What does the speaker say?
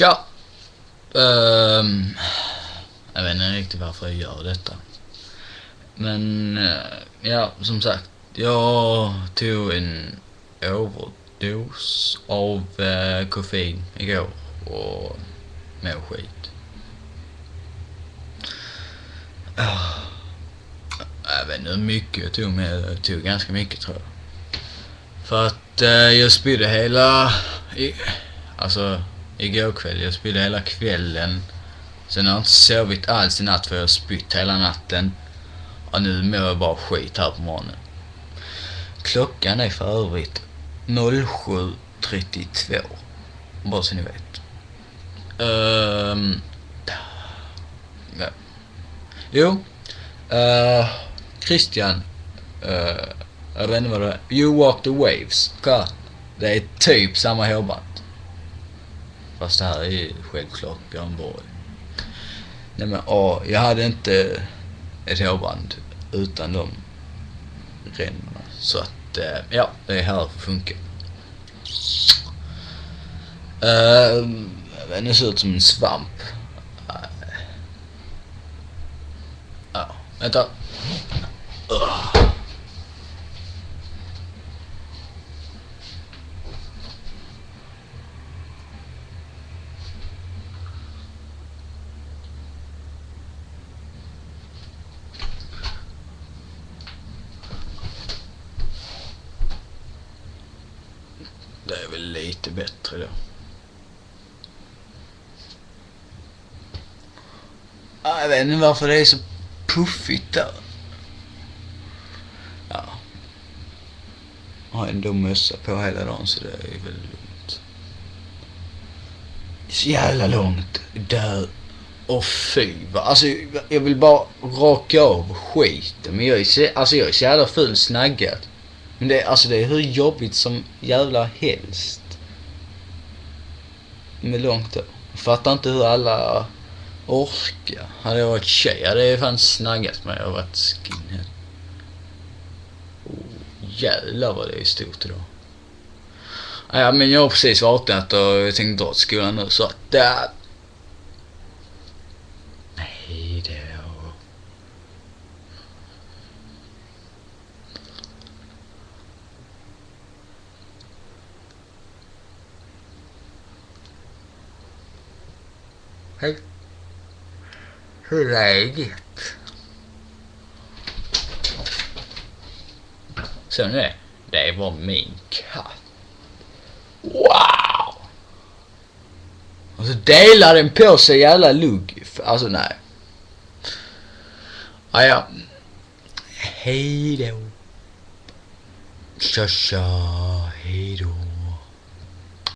Tja! Jag vet inte riktigt varför jag gör detta. Men ja, som sagt, jag tog en överdos av koffein igår och mår skit. Jag vet inte hur mycket jag tog, men jag tog ganska mycket, tror jag. För att jag spydde igår kväll, jag spydde hela kvällen. Sen har jag inte sovit alls i natt, för jag har spytt hela natten. Och nu mår jag bara skit här på morgonen. Klockan är för övrigt 07:32. Bara så ni vet. Ja. Jo. Christian. Jag vet inte vad det är. You Walk the Waves. Okay. Det är typ samma hårband. Fast det här är självklart Björn Borg. Nej, men jag hade inte ett hårband utan de ränderna. Så att ja, det är här för funkar. Den ser ut som en svamp. Ja, vänta. Det är väl lite bättre då. Jag vet inte varför det är så puffigt där. Ja. Jag har ändå mössa på hela dagen, så det är väl lugnt. Så jävla långt där. Och fy. Alltså jag vill bara raka av skiten. Men jag är så jävla full snaggad. Men det är hur jobbigt som jävla helst. Med långt då. Jag fattar inte hur alla orkar. Hade jag varit tjej hade jag fan snaggat mig och varit skinhead. Jävlar vad det är stort idag. Ja, men jag har precis vaknat och jag tänkte dra till skolan nu, så att nej, det är hej. Hur är läget? Så nu, det var min katt. Wow! Och så delar den på sig jävla lugg. Alltså nej. Ja. Hej då. Tja, hej då.